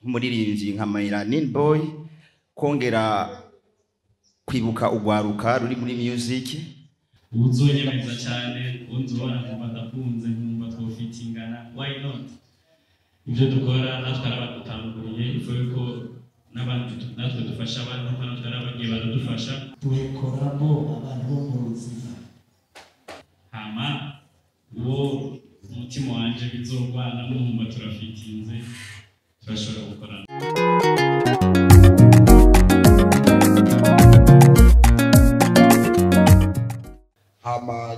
nk'umuririmbyi nka Melanin Boy kongera kwibuka ugwaruka ruri muri music uzonyemeza cyane unzubona kumva ndakunze nkumva twofitingana why not ibyo dukora natwe arabatanguriye ifu yuko n'abandi natwe dufasha abantu natwe arabagiye baradufasha tukoramo abantu bo mu buzima hama wo umutima wanje bizogwana numva turafitinze turashobora gukorana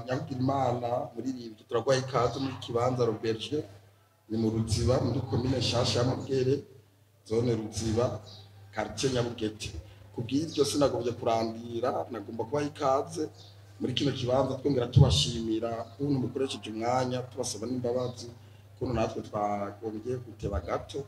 Nyarugirimana muririmbyi turagwaye ikaze muri kibanza Roberge ni mu Ruziba muri commune Shasha y'Amabwere zone Ruziba quartier Nyabugete kubw'iryo sinagomvye kurandira nagomba kubaha ikaze muri kino kibanza twongera tubashimira kuntu mukoresheje umwanya tubasaba n'imbabazi kuntu natwe twagombye guteba gato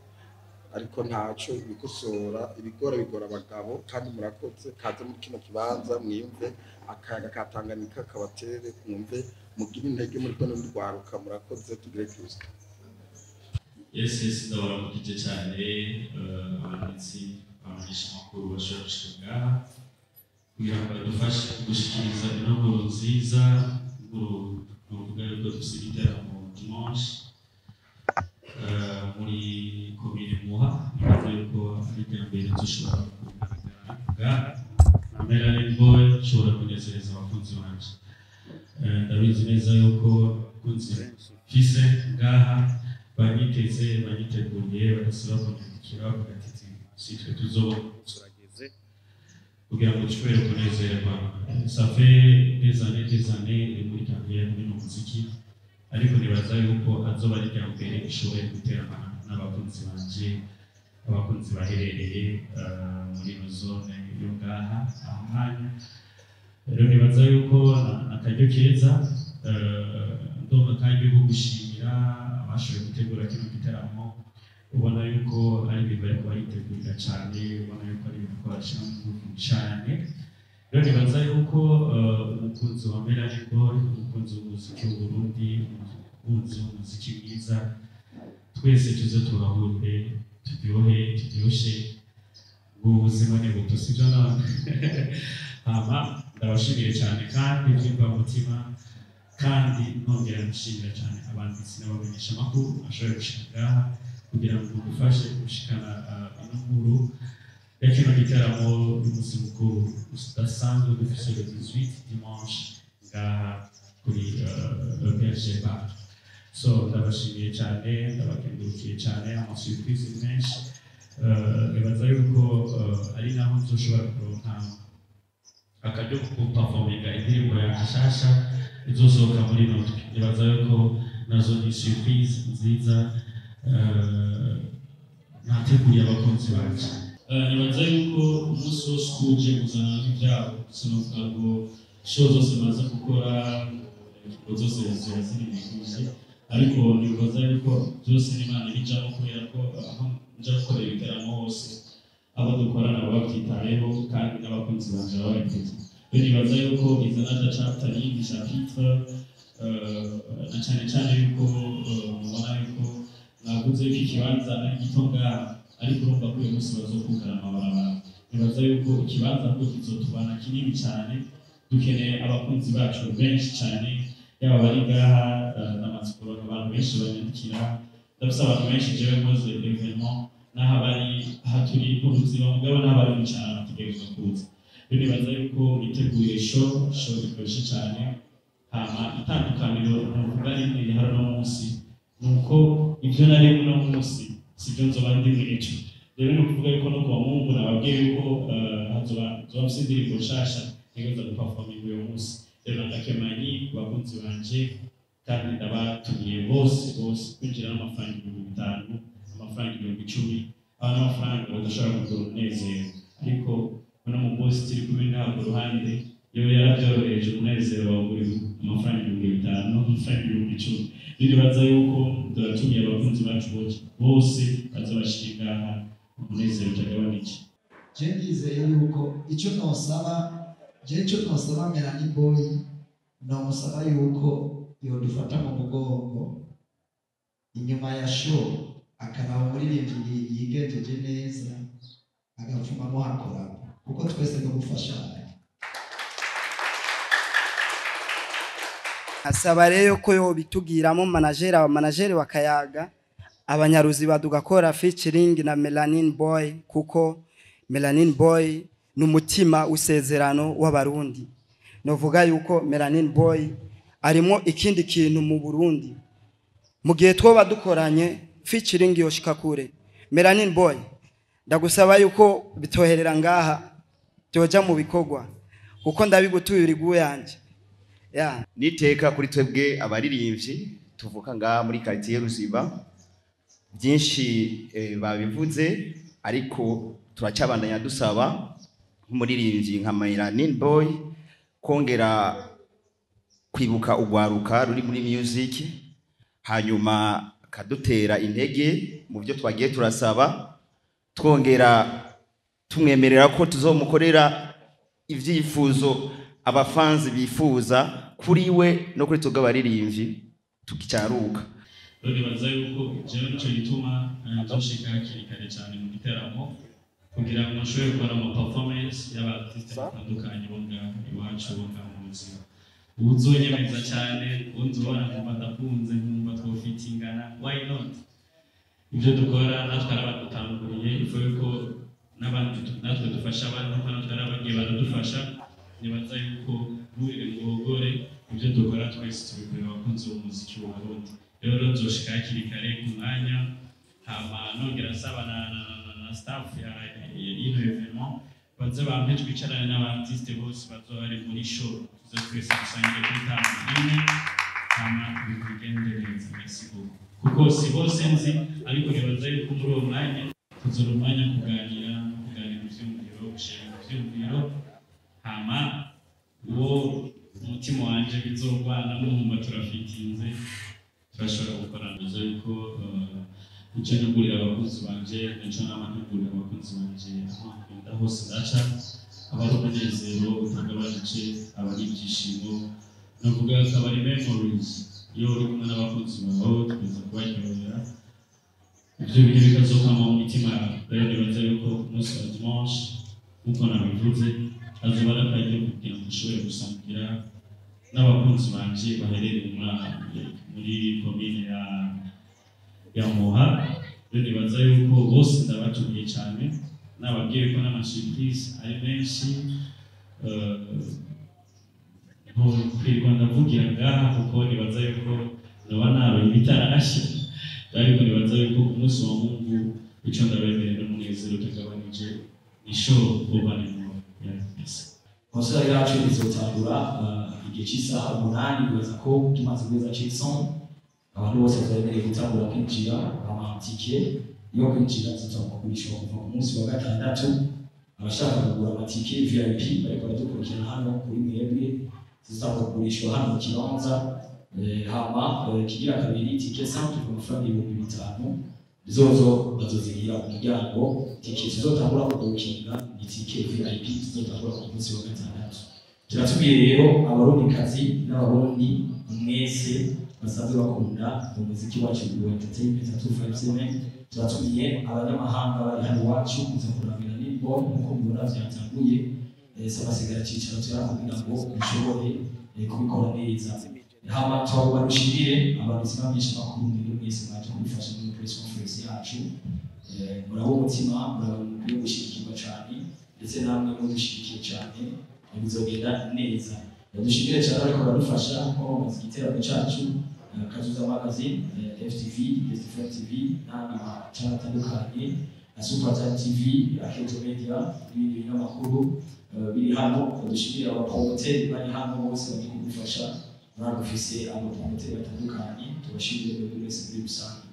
ariko ntaco ibikosora bigora abagabo kandi murakoze kaze muri kino kibanza mwimve akayaga katanganyika kabatere mwumve mugira intege muri kono ndwaruka murakoze tugire Kristo. Yes ndabaramukije cyane abanditsi abamenyesha makuru bashobora gushika kugira ngo badufashe gushikiriza inkuru nziza n'urubuga rwo dusigitera mu dimanche muri komine Muha bivuze ko ari mbere dushobora kuvuga Melanin Boy shobora kunezereza abakunzi banje ndabizi neza yuko abakunzi fise ngaha banyiteguye bagasaba kunyandikira bagatiti sitwe tuzogeze kugira ngo dushobore kunezerwa ça fait des années muri carrière muri muziki ariko nibaza yuko azoba ari rya mbere ishoboye guterana n'abakunzi banje abakunzi baherereye muri zone yo ngaha ahanya rero nibaza yuko akaryo keza ndumva kandi ko gushimira abashoboye gutegura kino gitaramo ubona yuko ari ibintu bariko baritegurira cyane ubona yuko ari ibintu bakora cyane rero nibaza yuko umukunzi wa Melanin Boy umukunzi w'umuziki w'Uburundi umukunzi w'umuziki mwiza twese tuze turahurire turyoshe ubuzima ni buto sibyo none hama ndabashimiye cyane kandi byimba mutima kandi nongera nshimira cyane abanditsi n'abamenyesha makuru ashoboye gushika kugira ngo dufashe gushikana inkuru ya kino gitaramo y'umunsi mukuru udasanzwe dufise le 18 dimanche ngaha kuri Roberge Bar so ndabashimiye cyane ndabakengurukiye cyane amasurprise menshi nibaza yuko ari naho nzoshobora kuronka akaryo ko performinga indirimbo ya Shasha izosohoka muri notwe nibaza yuko nazo ni surprise nziza nateguriye abakunzi banje nibaza yuko umunsi wose uje kuzana n'ibyabo sinovuga ngo show zose maze gukora zose ziraziribikuze ariko nibaza yuko byose n'Imana ibijamo kubera ko aho nja gukora ibitaramo hose abo dukorana babyitayeho kandi n'abakunzi banje babiteze nibaza yuko izana chapter y'indi chapitre na cyane yuko mubona yuko naguze iki kibanza ari gitonga ariko urumva ko uyu munsi bazokukana amabarabara nibaza yuko ikibanza ko kizotubana kinini cyane dukeneye abakunzi bacu benshi cyane yaba bari ngaha n'amatsiko abantu benshi banyandikira ndabisa abantu benshi jewe mpoze evenement n'aho bari haturi uruziba mugabo n'aho bari mu cyaro bategerezwa kuza rero nibaza yuko iteguye show ikoreshye cyane hama itandukaniro n'uvuga rimwe hari no munsi nuko ibyo nari no munsi sibyo nzoba ndi mu ejo rero no kuvuga yuko no kuwa Mungu nababwiye yuko hazoba indirimbo nshasha nigeza guperforminga uyu munsi rero ndakemanyi bakunzi banje kandi ndabatumiye bose kwinjira n'amafaranga 5,000 amafaranga 10,000 n'amafaranga badashobora kugura umunezero ariko no mu boss turi kumwe ntabwo ruhande yo yarabyoroheje umunezero wa buri amafaranga 5,000 amafaranga 10,000 nibaza yuko turatumiye abakunzi bacu bose bazabashika umunezero utagabanije je ndizeye yuko icyo nosaba Melanin Boy nomusaba yuko yodufata mu mugongo inyuma ya show akaraba umuririmbyi yigenjeje neza agapfumamo hakora kuko twese no gufashanya. asaba rero ko yo bitugiramo manageri wakayaga abanyaruzi badugakora featuring na Melanin Boy kuko Melanin Boy n'umutima usezerano w'abarundi. Novuga yuko Melanin Boy arimo ikindi kintu mu Burundi. Mu gihe twoba dukoranye featuring yoshika kure. Melanin Boy ndagusaba yuko bitoherera ngaha byoja mu bikogwa kuko ndabigutubira iguyanje. Yeah. Niteka kuri twebwe abaririmbyi tuvuka ngaha muri quartier Ruziba byinshi babivuze ariko turacabandanya dusaba nk'umuririmbyi nka Melanin Boy kongera kwibuka ugwaruka ruri muri music hanyuma kadutera intege mu byo twagiye turasaba twongera tumwemerera ko tuzomukorera ivyifuzo abafanzi bifuza kuri we no kuri tuga baririmbyi tukicaruka. Nibaza yuko jewe nico gituma nzoshika kare cyane mu giteramo kugira ngo nshobore gukora ama performance y'abartiste batandukanye bonga iwacu bonga mu buzima. Uzonyemeza cyane unzobona kumva ndakunze nkumva twofitingana, why not? Ibyo dukora natwe arabadutanguriye ifu yuko n'abandi natwe dufasha abantu ko natwe arabagiye baradufasha. Nibaza yuko nurire ngogore ibyo dukora twese tubikorera abakunzi b'umuziki w'u Burundi. Rero nzoshika kare ku mwanya hama nongera saba na staff ya ino evenement baze bampe twicarane n'abartiste bose bazobari muri show tuze twese dusangire kuri table hama bigende neza. Merci kuko si bose nzi ariko nibaza yuko muri uwo mwanya tuzora umwanya kuganira ivyumviro gushira ivyumviro hama uwo umutima wanje bizogwana n'umumba turafitinze turashobora gukora neza yuko icyo nigurira abakunzi banje n'icyo n'amanigurira abakunzi banje aho hose ndaca abari umunezero utagabanije abari ibyishimo navuga akabari memories iyo uri kumwe n'abakunzi bawe tuza kubaryohera ibyo bintu bikazokama mu mitima yawe. Rero nibaza yuko umunsi wa dimanche nk'uko nabivuze azoba ari akaryo kugira ngo ushobore gusangira n'abakunzi banje baherereye muri komine ya Muha. Rero nibaza yuko bose ndabatumiye cyane nababwiye ko n'amasurprise ari menshi kwirwa ndavugira ngaha kuko nibaza yuko noba naroye ibitarashya ariko nibaza yuko umunsi wa Mungu icyo ndabemerera n'umunezero utagabanije ni show ubanemo. Konseri yacu izotangura igihe cy'isaha 8 bibaza ko tumaze kweza Jackson abantu bose bazemereye gutangura kwinjira amatike yo kwinjira zizakugurishwa kuva ku munsi wa gatandatu. Abashaka kugura amatike VIP bariko baradukurikira hano kuri mwebwe zizakugurishwa hano mu kibanza hama kigira kabiri tike centre ku mafaranga 5,000 zozo bazozigira ku muryango. Tike zizotangura kugukinga itike VIP zizotangura ku munsi wa gatandatu. Turatubiye rero abarundikazi n'abarundi mwese basanzwe bakunda umuziki wacu wa entertainment 257. Turatubiye abanyamahanga bari hano iwacu kuza kurabira nimbo nkuko mubona byatanguye sabasigara cyicaro turakubwira ngo ushobore kubikora neza. Hama twabarushirire abarusimamisha makuru muri mwese mwaje kubifasha muri press conference yacu. Murabo umutima murabyo gushikirwa cyane ndetse namwe mu gushikiye cyane bizogenda neza. Dushimire cyane ariko baradufasha ko mu giteramo cyacu Kazuza Magazine, FTV, Different TV n'amachannel atandukanye na Super TV, Aketo Media n'ibindi binyamakuru biri hano. Dushimire abapromoteri bari hano bose bari kudufasha. Murabufise abapromoteri batandukanye tubashimire buri wese muri rusange.